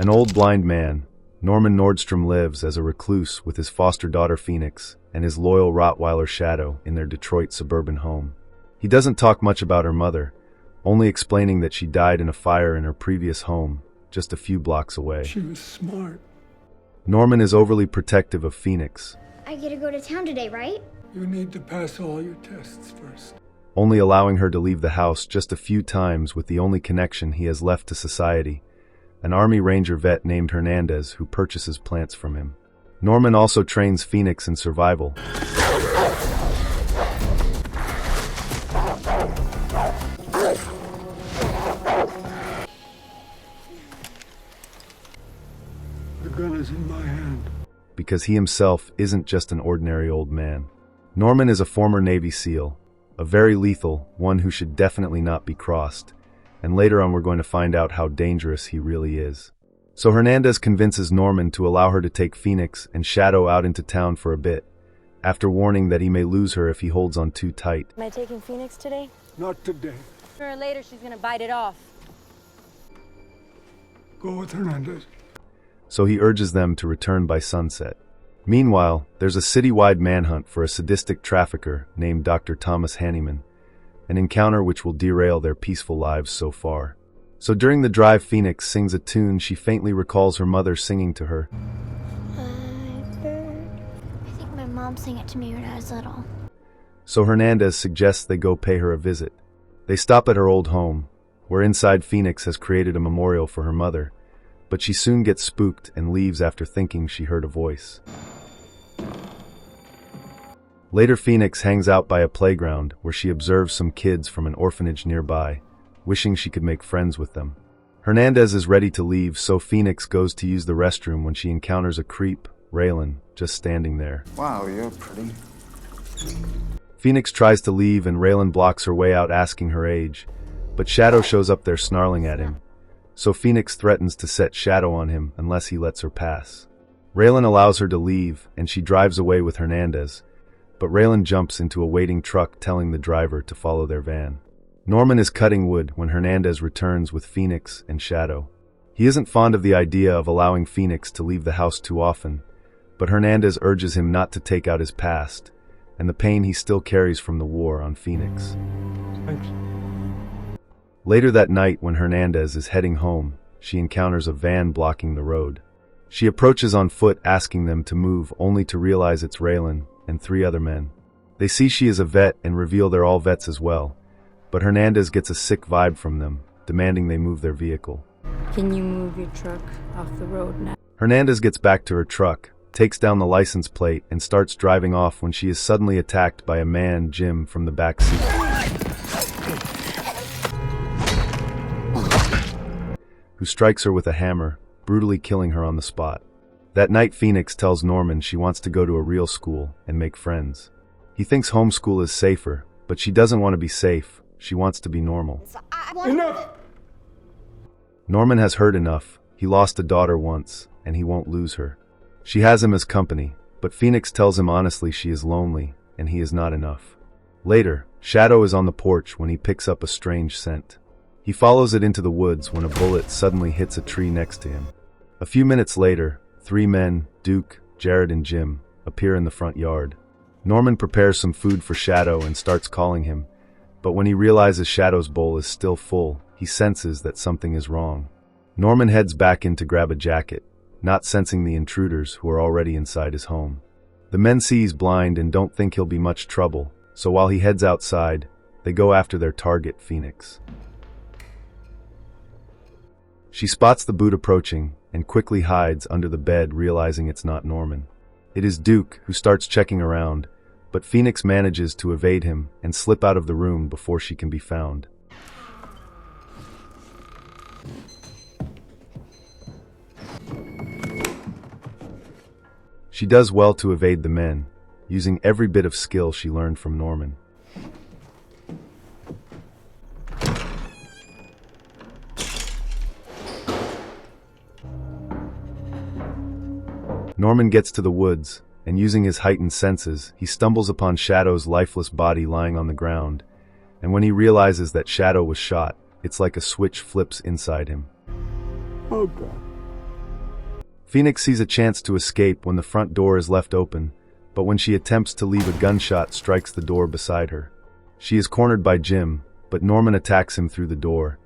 An old blind man, Norman Nordstrom lives as a recluse with his foster daughter Phoenix and his loyal Rottweiler Shadow in their Detroit suburban home. He doesn't talk much about her mother, only explaining that she died in a fire in her previous home, just a few blocks away. She was smart. Norman is overly protective of Phoenix, I get to go to town today, right? You need to pass all your tests first. only allowing her to leave the house just a few times with the only connection he has left to society, an Army Ranger vet named Hernandez who purchases plants from him. Norman also trains Phoenix in survival. The gun is in my hand. Because he himself isn't just an ordinary old man. Norman is a former Navy SEAL, a very lethal one who should definitely not be crossed, and later on we're going to find out how dangerous he really is. So Hernandez convinces Norman to allow her to take Phoenix and Shadow out into town for a bit, after warning that he may lose her if he holds on too tight. Am I taking Phoenix today? Not today. Sooner or later she's gonna bite it off. Go with Hernandez. So he urges them to return by sunset. Meanwhile, there's a citywide manhunt for a sadistic trafficker named Dr. Thomas Hanneman, an encounter which will derail their peaceful lives so far. So during the drive, Phoenix sings a tune she faintly recalls her mother singing to her. I think my mom sang it to me when I was little. So Hernandez suggests they go pay her a visit. They stop at her old home, where inside Phoenix has created a memorial for her mother, but she soon gets spooked and leaves after thinking she heard a voice. Later, Phoenix hangs out by a playground where she observes some kids from an orphanage nearby, wishing she could make friends with them. Hernandez is ready to leave, so Phoenix goes to use the restroom when she encounters a creep, Raylan, just standing there. Wow, you're pretty. Phoenix tries to leave and Raylan blocks her way out asking her age, but Shadow shows up there snarling at him. So Phoenix threatens to set Shadow on him unless he lets her pass. Raylan allows her to leave and she drives away with Hernandez, but Raylan jumps into a waiting truck telling the driver to follow their van. Norman is cutting wood when Hernandez returns with Phoenix and Shadow. He isn't fond of the idea of allowing Phoenix to leave the house too often, but Hernandez urges him not to take out his past and the pain he still carries from the war on Phoenix. Thanks. Later that night, when Hernandez is heading home, she encounters a van blocking the road. She approaches on foot asking them to move, only to realize it's Raylan and 3 other men. They see she is a vet and reveal they're all vets as well, but Hernandez gets a sick vibe from them, demanding they move their vehicle. Can you move your truck off the road now? Hernandez gets back to her truck, takes down the license plate, and starts driving off when she is suddenly attacked by a man, Jim, from the back seat, who strikes her with a hammer, brutally killing her on the spot. That night, Phoenix tells Norman she wants to go to a real school and make friends. He thinks homeschool is safer, but she doesn't want to be safe. She wants to be normal. Enough! Norman has heard enough. He lost a daughter once, and he won't lose her. She has him as company, but Phoenix tells him honestly she is lonely, and he is not enough. Later, Shadow is on the porch when he picks up a strange scent. He follows it into the woods when a bullet suddenly hits a tree next to him. A few minutes later, 3 men, Duke, Jared, and Jim, appear in the front yard. Norman prepares some food for Shadow and starts calling him, but when he realizes Shadow's bowl is still full, he senses that something is wrong. Norman heads back in to grab a jacket, not sensing the intruders who are already inside his home. The men see he's blind and don't think he'll be much trouble, so while he heads outside, they go after their target, Phoenix. She spots the boot approaching and quickly hides under the bed, realizing it's not Norman. It is Duke, who starts checking around, but Phoenix manages to evade him and slip out of the room before she can be found. She does well to evade the men, using every bit of skill she learned from Norman. Norman gets to the woods, and using his heightened senses, he stumbles upon Shadow's lifeless body lying on the ground, and when he realizes that Shadow was shot, it's like a switch flips inside him. Oh, God. Phoenix sees a chance to escape when the front door is left open, but when she attempts to leave, a gunshot strikes the door beside her. She is cornered by Jim, but Norman attacks him through the door,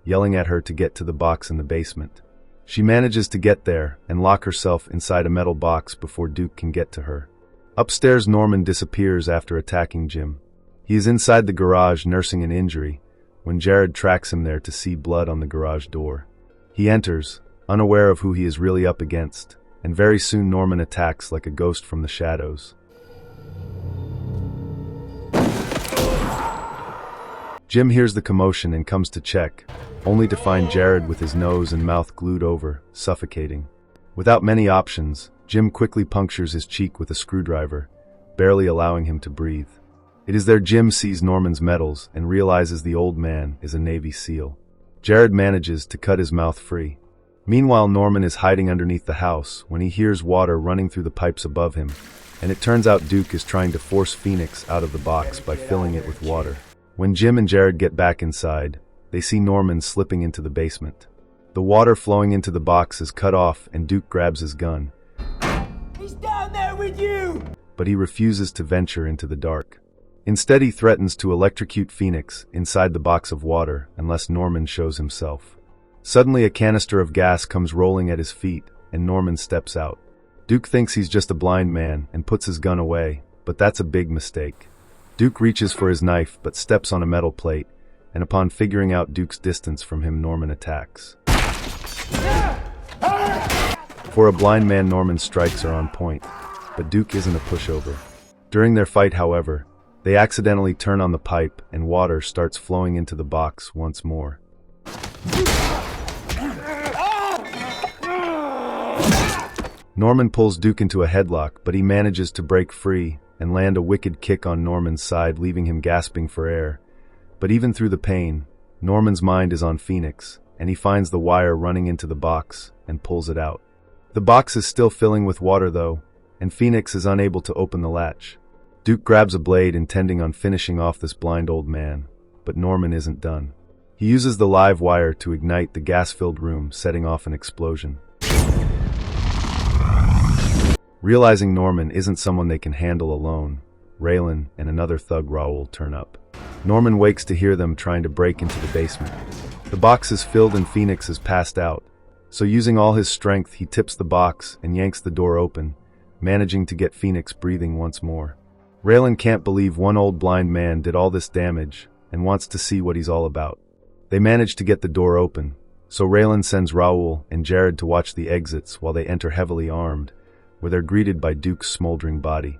yelling at her to get to the box in the basement. She manages to get there and lock herself inside a metal box before Duke can get to her. Upstairs, Norman disappears after attacking Jim. He is inside the garage nursing an injury when Jared tracks him there to see blood on the garage door. He enters, unaware of who he is really up against, and very soon Norman attacks like a ghost from the shadows. Jim hears the commotion and comes to check, only to find Jared with his nose and mouth glued over, suffocating. Without many options, Jim quickly punctures his cheek with a screwdriver, barely allowing him to breathe. It is there Jim sees Norman's medals and realizes the old man is a Navy SEAL. Jared manages to cut his mouth free. Meanwhile, Norman is hiding underneath the house when he hears water running through the pipes above him, and it turns out Duke is trying to force Phoenix out of the box by filling it with water. When Jim and Jared get back inside, they see Norman slipping into the basement. The water flowing into the box is cut off and Duke grabs his gun. He's down there with you! But he refuses to venture into the dark. Instead, he threatens to electrocute Phoenix inside the box of water unless Norman shows himself. Suddenly, a canister of gas comes rolling at his feet, and Norman steps out. Duke thinks he's just a blind man and puts his gun away, but that's a big mistake. Duke reaches for his knife but steps on a metal plate, and upon figuring out Duke's distance from him, Norman attacks. For a blind man, Norman's strikes are on point, but Duke isn't a pushover. During their fight, however, they accidentally turn on the pipe and water starts flowing into the box once more. Norman pulls Duke into a headlock, but he manages to break free and land a wicked kick on Norman's side, leaving him gasping for air. But even through the pain, Norman's mind is on Phoenix, and he finds the wire running into the box and pulls it out. The box is still filling with water though, and Phoenix is unable to open the latch. Duke grabs a blade intending on finishing off this blind old man, but Norman isn't done. He uses the live wire to ignite the gas-filled room, setting off an explosion. Realizing Norman isn't someone they can handle alone, Raylan and another thug, Raul, turn up. Norman wakes to hear them trying to break into the basement. The box is filled and Phoenix is passed out, so using all his strength he tips the box and yanks the door open, managing to get Phoenix breathing once more. Raylan can't believe one old blind man did all this damage and wants to see what he's all about. They manage to get the door open, so Raylan sends Raul and Jared to watch the exits while they enter heavily armed, where they're greeted by Duke's smoldering body.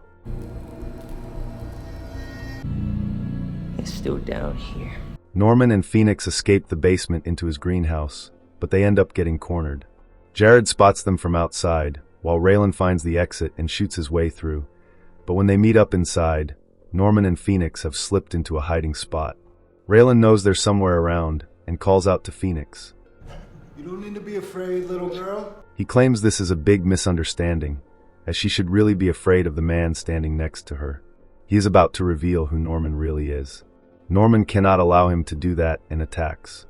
It's still down here. Norman and Phoenix escape the basement into his greenhouse, but they end up getting cornered. Jared spots them from outside, while Raylan finds the exit and shoots his way through. But when they meet up inside, Norman and Phoenix have slipped into a hiding spot. Raylan knows they're somewhere around and calls out to Phoenix. You don't need to be afraid, little girl. He claims this is a big misunderstanding, as she should really be afraid of the man standing next to her. He is about to reveal who Norman really is. Norman cannot allow him to do that and attacks.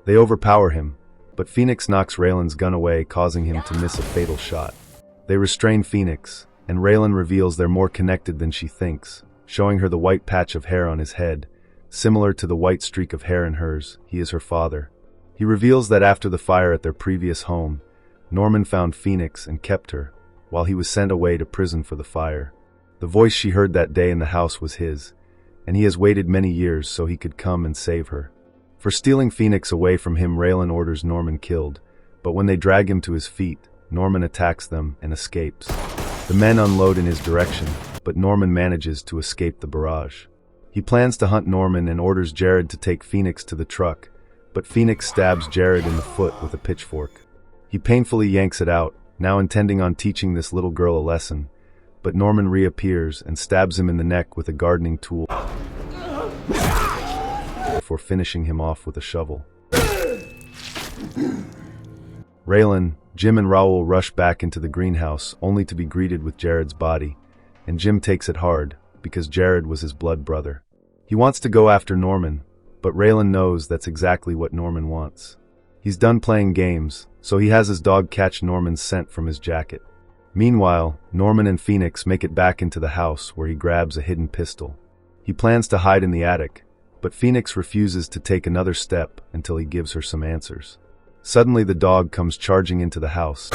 They overpower him, but Phoenix knocks Raylan's gun away, causing him to miss a fatal shot. They restrain Phoenix, and Raylan reveals they're more connected than she thinks, showing her the white patch of hair on his head. Similar to the white streak of hair in hers, he is her father. He reveals that after the fire at their previous home, Norman found Phoenix and kept her, while he was sent away to prison for the fire. The voice she heard that day in the house was his, and he has waited many years so he could come and save her. For stealing Phoenix away from him, Raylan orders Norman killed, but when they drag him to his feet, Norman attacks them and escapes. The men unload in his direction, but Norman manages to escape the barrage. He plans to hunt Norman and orders Jared to take Phoenix to the truck, but Phoenix stabs Jared in the foot with a pitchfork. He painfully yanks it out, now intending on teaching this little girl a lesson, but Norman reappears and stabs him in the neck with a gardening tool before finishing him off with a shovel. Raylan, Jim and Raul rush back into the greenhouse only to be greeted with Jared's body, and Jim takes it hard because Jared was his blood brother. He wants to go after Norman, but Raylan knows that's exactly what Norman wants. He's done playing games, so he has his dog catch Norman's scent from his jacket. Meanwhile, Norman and Phoenix make it back into the house where he grabs a hidden pistol. He plans to hide in the attic, but Phoenix refuses to take another step until he gives her some answers. Suddenly the dog comes charging into the house.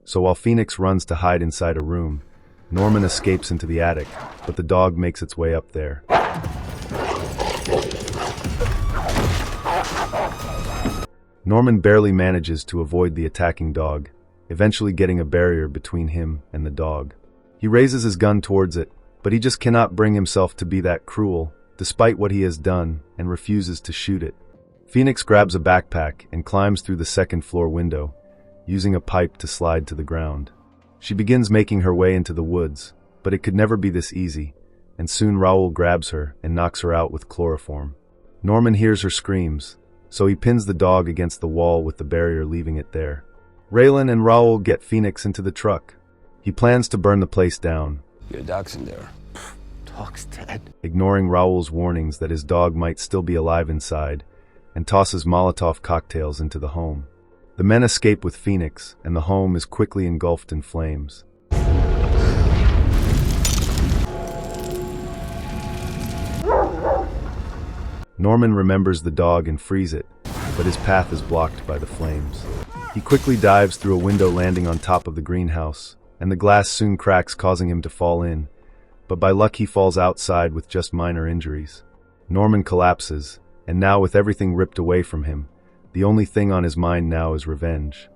So while Phoenix runs to hide inside a room, Norman escapes into the attic, but the dog makes its way up there. Norman barely manages to avoid the attacking dog, eventually getting a barrier between him and the dog. He raises his gun towards it, but he just cannot bring himself to be that cruel, despite what he has done, and refuses to shoot it. Phoenix grabs a backpack and climbs through the second-floor window, using a pipe to slide to the ground. She begins making her way into the woods, but it could never be this easy, and soon Raoul grabs her and knocks her out with chloroform. Norman hears her screams, so he pins the dog against the wall with the barrier, leaving it there. Raylan and Raoul get Phoenix into the truck. He plans to burn the place down. Your dog's in there. Dog's dead. Ignoring Raoul's warnings that his dog might still be alive inside, and tosses Molotov cocktails into the home. The men escape with Phoenix, and the home is quickly engulfed in flames. Norman remembers the dog and frees it, but his path is blocked by the flames. He quickly dives through a window, landing on top of the greenhouse, and the glass soon cracks, causing him to fall in, but by luck he falls outside with just minor injuries. Norman collapses, and now with everything ripped away from him, the only thing on his mind now is revenge.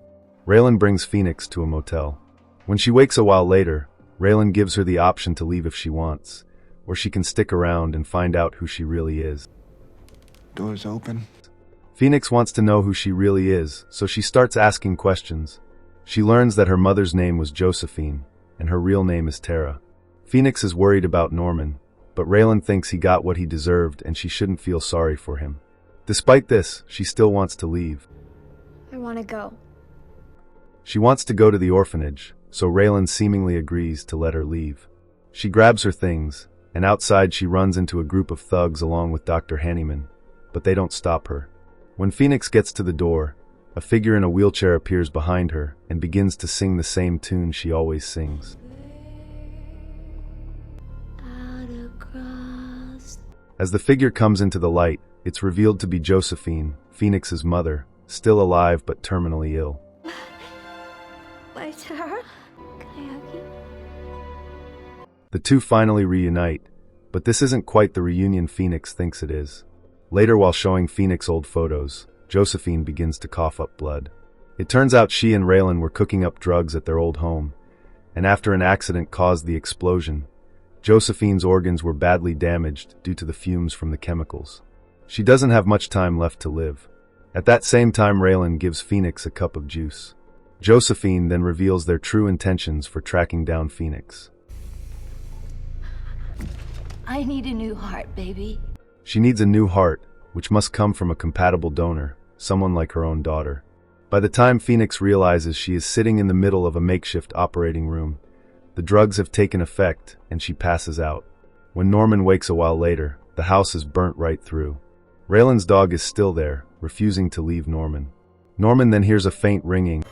Raylan brings Phoenix to a motel. When she wakes a while later, Raylan gives her the option to leave if she wants, or she can stick around and find out who she really is. Doors open. Phoenix wants to know who she really is, so she starts asking questions. She learns that her mother's name was Josephine, and her real name is Tara. Phoenix is worried about Norman, but Raylan thinks he got what he deserved and she shouldn't feel sorry for him. Despite this, she still wants to leave. I want to go. She wants to go to the orphanage, so Raylan seemingly agrees to let her leave. She grabs her things, and outside she runs into a group of thugs along with Dr. Hanneman, but they don't stop her. When Phoenix gets to the door, a figure in a wheelchair appears behind her and begins to sing the same tune she always sings. As the figure comes into the light, it's revealed to be Josephine, Phoenix's mother, still alive but terminally ill. Why, Tara? Can I hug you? The two finally reunite, but this isn't quite the reunion Phoenix thinks it is. Later, while showing Phoenix old photos, Josephine begins to cough up blood. It turns out she and Raylan were cooking up drugs at their old home, and after an accident caused the explosion, Josephine's organs were badly damaged due to the fumes from the chemicals. She doesn't have much time left to live. At that same time, Raylan gives Phoenix a cup of juice. Josephine then reveals their true intentions for tracking down Phoenix. I need a new heart, baby. She needs a new heart, which must come from a compatible donor, someone like her own daughter. By the time Phoenix realizes she is sitting in the middle of a makeshift operating room, the drugs have taken effect and she passes out. When Norman wakes a while later, the house is burnt right through. Raylan's dog is still there, refusing to leave Norman. Norman then hears a faint ringing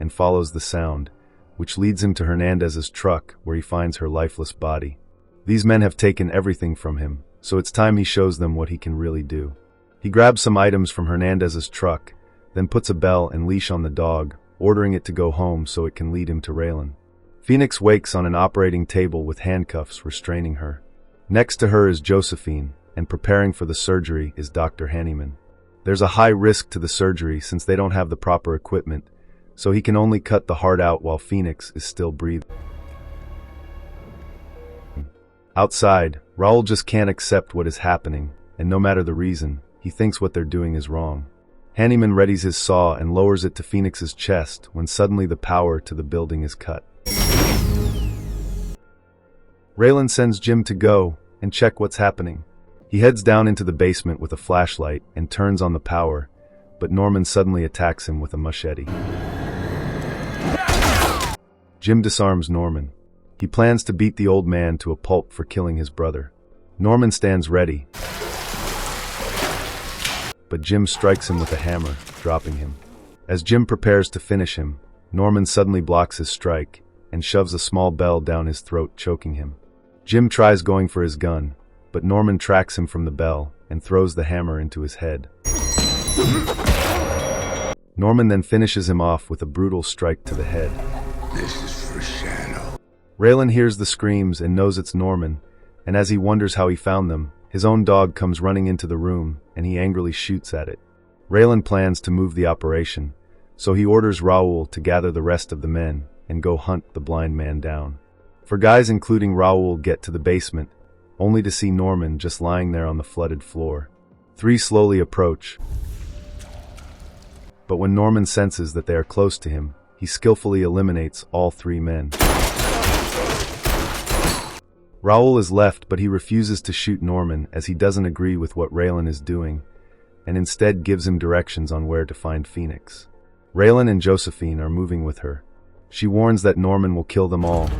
and follows the sound, which leads him to Hernandez's truck, where he finds her lifeless body. These men have taken everything from him, so it's time he shows them what he can really do. He grabs some items from Hernandez's truck, then puts a bell and leash on the dog, ordering it to go home so it can lead him to Raylan. Phoenix wakes on an operating table with handcuffs restraining her. Next to her is Josephine, and preparing for the surgery is Dr. Hanneman. There's a high risk to the surgery since they don't have the proper equipment, so he can only cut the heart out while Phoenix is still breathing. Outside, Raoul just can't accept what is happening, and no matter the reason, he thinks what they're doing is wrong. Hanneman readies his saw and lowers it to Phoenix's chest when suddenly the power to the building is cut. Raylan sends Jim to go and check what's happening. He heads down into the basement with a flashlight and turns on the power, but Norman suddenly attacks him with a machete. Jim disarms Norman. He plans to beat the old man to a pulp for killing his brother. Norman stands ready, but Jim strikes him with a hammer, dropping him. As Jim prepares to finish him, Norman suddenly blocks his strike and shoves a small bell down his throat, choking him. Jim tries going for his gun, but Norman tracks him from the bell and throws the hammer into his head. Norman then finishes him off with a brutal strike to the head. This is for Shadow. Raylan hears the screams and knows it's Norman, and as he wonders how he found them, his own dog comes running into the room and he angrily shoots at it. Raylan plans to move the operation, so he orders Raul to gather the rest of the men and go hunt the blind man down. 4 guys including Raul get to the basement, only to see Norman just lying there on the flooded floor. 3 slowly approach, but when Norman senses that they are close to him, he skillfully eliminates all 3 men. Raul is left, but he refuses to shoot Norman as he doesn't agree with what Raylan is doing, and instead gives him directions on where to find Phoenix. Raylan and Josephine are moving with her. She warns that Norman will kill them all.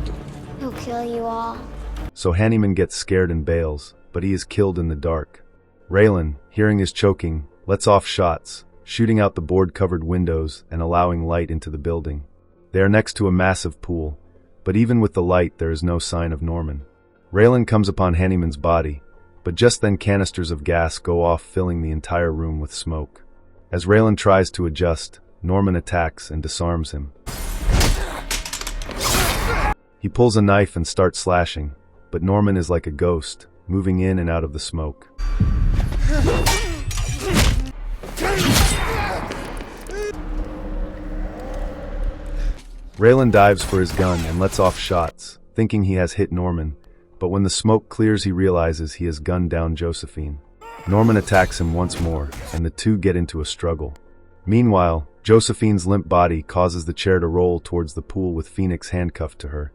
He'll kill you all. So Hanneman gets scared and bails, but he is killed in the dark. Raylan, hearing his choking, lets off shots, shooting out the board-covered windows and allowing light into the building. They are next to a massive pool, but even with the light there is no sign of Norman. Raylan comes upon Hanneman's body, but just then canisters of gas go off, filling the entire room with smoke. As Raylan tries to adjust, Norman attacks and disarms him. He pulls a knife and starts slashing, but Norman is like a ghost, moving in and out of the smoke. Raylan dives for his gun and lets off shots, thinking he has hit Norman, but when the smoke clears he realizes he has gunned down Josephine. Norman attacks him once more, and the two get into a struggle. Meanwhile, Josephine's limp body causes the chair to roll towards the pool with Phoenix handcuffed to her,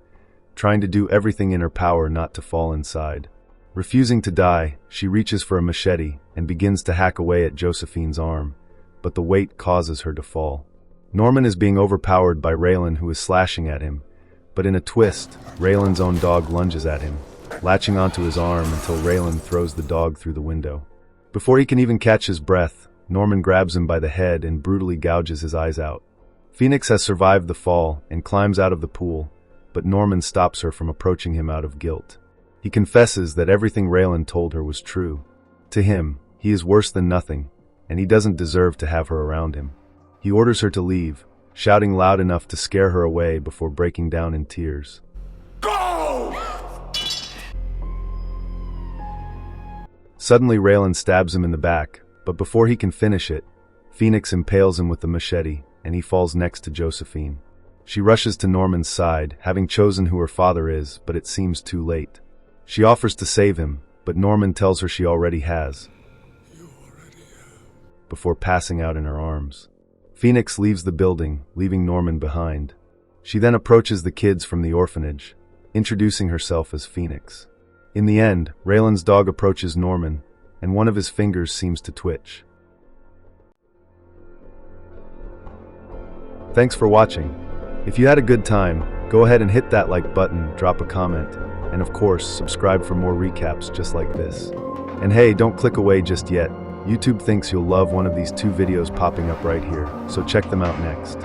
trying to do everything in her power not to fall inside. Refusing to die, she reaches for a machete and begins to hack away at Josephine's arm, but the weight causes her to fall. Norman is being overpowered by Raylan, who is slashing at him, but in a twist, Raylan's own dog lunges at him, latching onto his arm until Raylan throws the dog through the window. Before he can even catch his breath, Norman grabs him by the head and brutally gouges his eyes out. Phoenix has survived the fall and climbs out of the pool, but Norman stops her from approaching him out of guilt. He confesses that everything Raylan told her was true. To him, he is worse than nothing, and he doesn't deserve to have her around him. He orders her to leave, shouting loud enough to scare her away before breaking down in tears. Go! Suddenly Raylan stabs him in the back, but before he can finish it, Phoenix impales him with the machete, and he falls next to Josephine. She rushes to Norman's side, having chosen who her father is, but it seems too late. She offers to save him, but Norman tells her she already has, before passing out in her arms. Phoenix leaves the building, leaving Norman behind. She then approaches the kids from the orphanage, introducing herself as Phoenix. In the end, Raylan's dog approaches Norman, and one of his fingers seems to twitch. Thanks for watching. If you had a good time, go ahead and hit that like button, drop a comment, and of course, subscribe for more recaps just like this. And hey, don't click away just yet. YouTube thinks you'll love one of these 2 videos popping up right here, so check them out next.